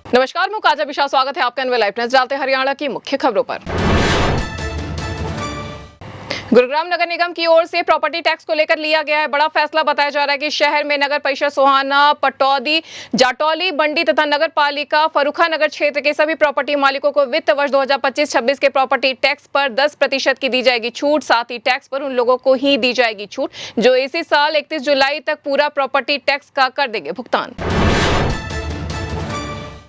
नमस्कार, मैं काजा बिशा। स्वागत है आपका एनवे लाइव। नजर डालते हैं हरियाणा की मुख्य खबरों पर। गुरुग्राम नगर निगम की ओर से प्रॉपर्टी टैक्स को लेकर लिया गया है बड़ा फैसला। बताया जा रहा है कि शहर में नगर परिषद सोहाना, पटौदी, जाटौली, बंडी तथा नगर पालिका फरुखा नगर क्षेत्र के सभी प्रॉपर्टी मालिकों को वित्त वर्ष 2025-26 के प्रॉपर्टी टैक्स पर 10% की दी जाएगी छूट। साथ ही टैक्स पर उन लोगों को ही दी जाएगी छूट जो इसी साल 31 जुलाई तक पूरा प्रॉपर्टी टैक्स का कर देंगे भुगतान।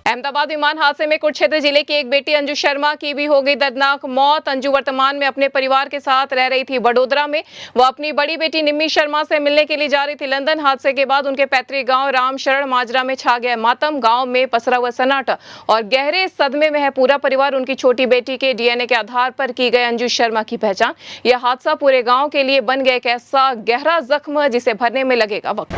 अहमदाबाद विमान हादसे में कुरुक्षेत्र जिले की एक बेटी अंजू शर्मा की भी हो गई दर्दनाक मौत। अंजू वर्तमान में अपने परिवार के साथ रह रही थी वडोदरा में। वह अपनी बड़ी बेटी निम्मी शर्मा से मिलने के लिए जा रही थी लंदन। हादसे के बाद उनके पैतृक गांव रामशरण माजरा में छा गया मातम। गांव में पसरा हुआ सन्नाटा और गहरे सदमे में है पूरा परिवार। उनकी छोटी बेटी के डीएनए के आधार पर की गई अंजू शर्मा की पहचान। यह हादसा पूरे गाँव के लिए बन गया एक ऐसा गहरा जख्म जिसे भरने में लगेगा वक्त।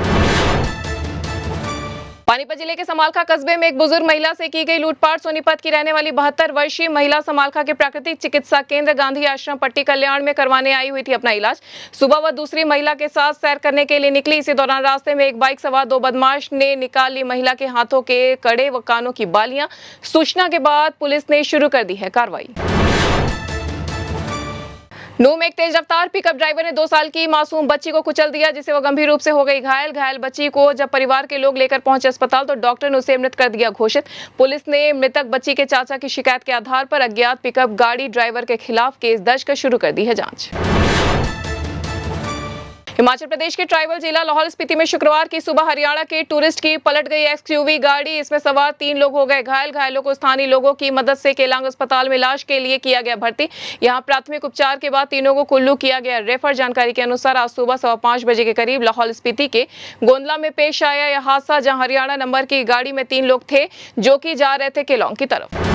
पानीपत जिले के समालखा कस्बे में एक बुजुर्ग महिला से की गई लूटपाट। सोनीपत की रहने वाली 72 वर्षीय महिला समालखा के प्राकृतिक चिकित्सा केंद्र गांधी आश्रम पट्टी कल्याण में करवाने आई हुई थी अपना इलाज। सुबह वह दूसरी महिला के साथ सैर करने के लिए निकली। इसी दौरान रास्ते में एक बाइक सवार 2 बदमाश ने निकाल ली महिला के हाथों के कड़े व कानों की बालियां। सूचना के बाद पुलिस ने शुरू कर दी है कार्रवाई। नूंह में एक तेज रफ्तार पिकअप ड्राइवर ने 2 साल की मासूम बच्ची को कुचल दिया जिससे वह गंभीर रूप से हो गई घायल बच्ची को जब परिवार के लोग लेकर पहुंचे अस्पताल तो डॉक्टर ने उसे मृत कर दिया घोषित। पुलिस ने मृतक बच्ची के चाचा की शिकायत के आधार पर अज्ञात पिकअप गाड़ी ड्राइवर के खिलाफ केस दर्ज कर शुरू कर दी है जांच। हिमाचल प्रदेश के ट्राइबल जिला लाहौल स्पीति में शुक्रवार की सुबह हरियाणा के टूरिस्ट की पलट गई एक्सयूवी गाड़ी। इसमें सवार 3 लोग हो गए घायलों को स्थानीय लोगों की मदद से केलांग अस्पताल में इलाज के लिए किया गया भर्ती। यहां प्राथमिक उपचार के बाद तीनों को कुल्लू किया गया रेफर। जानकारी के अनुसार आज सुबह 5:15 बजे के करीब लाहौल स्पीति के गोंदला में पेश आया यह हादसा जहां हरियाणा नंबर की गाड़ी में 3 लोग थे जो कि जा रहे थे केलांग की तरफ।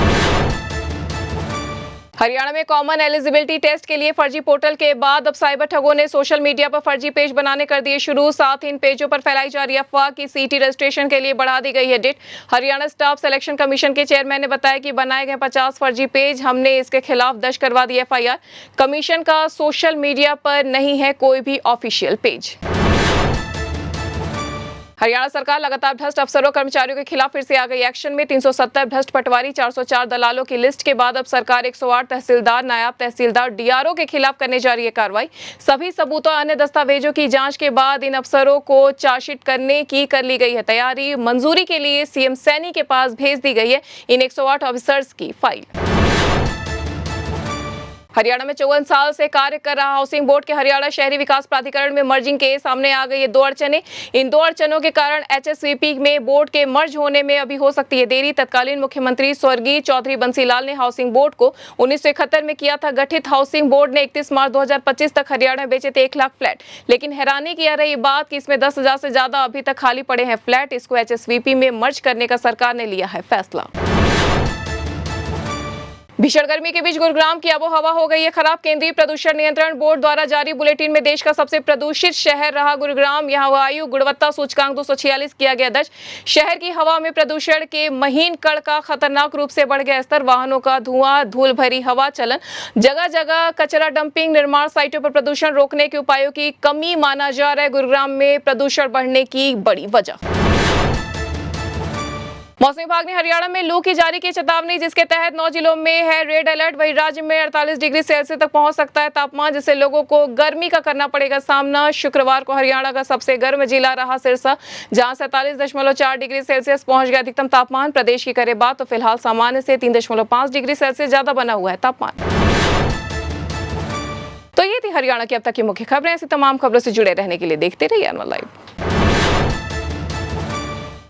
हरियाणा में कॉमन एलिजिबिलिटी टेस्ट के लिए फर्जी पोर्टल के बाद अब साइबर ठगों ने सोशल मीडिया पर फर्जी पेज बनाने कर दिए शुरू। साथ ही इन पेजों पर फैलाई जा रही अफवाह की सीटी रजिस्ट्रेशन के लिए बढ़ा दी गई है date. Haryana staff selection commission के चेयरमैन ने बताया कि बनाए गए 50 फर्जी पेज। हमने इसके खिलाफ दर्ज करवा दी एफआईआर। कमीशन का सोशल मीडिया पर नहीं है कोई भी ऑफिशियल पेज। हरियाणा सरकार लगातार भ्रष्ट अफसरों कर्मचारियों के खिलाफ फिर से आ गई एक्शन में। 370 भ्रष्ट पटवारी, 404 दलालों की लिस्ट के बाद अब सरकार 108 तहसीलदार, नायब तहसीलदार, डीआरओ के खिलाफ करने जा रही है कार्रवाई। सभी सबूतों और अन्य दस्तावेजों की जांच के बाद इन अफसरों को चार्जशीट करने की कर ली गई है तैयारी। मंजूरी के लिए सीएम सैनी के पास भेज दी गई है इन 108 ऑफिसर्स की फाइल। हरियाणा में 54 साल से कार्य कर रहा हाउसिंग बोर्ड के हरियाणा शहरी विकास प्राधिकरण में मर्जिंग के सामने आ गई है 2 अड़चने। इन 2 अड़चनों के कारण एचएसवीपी में बोर्ड के मर्ज होने में अभी हो सकती है देरी। तत्कालीन मुख्यमंत्री स्वर्गीय चौधरी बंसीलाल ने हाउसिंग बोर्ड को 1971 में किया था गठित। हाउसिंग बोर्ड ने 31 मार्च 2025 तक हरियाणा में बेचे थे 1 लाख फ्लैट। लेकिन हैरानी की रही बात कि इसमें 10,000 से ज्यादा अभी तक खाली पड़े हैं फ्लैट। इसको एचएसवीपी में मर्ज करने का सरकार ने लिया है फैसला। भीषण गर्मी के बीच गुरुग्राम की आबोहवा हो गई है खराब। केंद्रीय प्रदूषण नियंत्रण बोर्ड द्वारा जारी बुलेटिन में देश का सबसे प्रदूषित शहर रहा गुरुग्राम। यहां वायु गुणवत्ता सूचकांक 246 किया गया दर्ज। शहर की हवा में प्रदूषण के महीन कण का खतरनाक रूप से बढ़ गया स्तर। वाहनों का धुआं, धूल भरी हवा चलन, जगह जगह कचरा डंपिंग, निर्माण साइटों पर प्रदूषण रोकने के उपायों की कमी माना जा रहा है गुरुग्राम में प्रदूषण बढ़ने की बड़ी वजह। मौसम विभाग ने हरियाणा में लू की जारी की चेतावनी जिसके तहत 9 जिलों में है रेड अलर्ट। वहीं राज्य में 48 डिग्री सेल्सियस तक पहुंच सकता है तापमान जिससे लोगों को गर्मी का करना पड़ेगा सामना। शुक्रवार को हरियाणा का सबसे गर्म जिला रहा सिरसा जहां 47.4 डिग्री सेल्सियस पहुंच गया अधिकतम तापमान। प्रदेश की करें बात तो फिलहाल सामान्य से 3.5 डिग्री सेल्सियस ज्यादा बना हुआ है तापमान। तो ये थी हरियाणा की अब तक की मुख्य खबरें। ऐसी तमाम खबरों से जुड़े रहने के लिए देखते रहिए एनवन लाइव।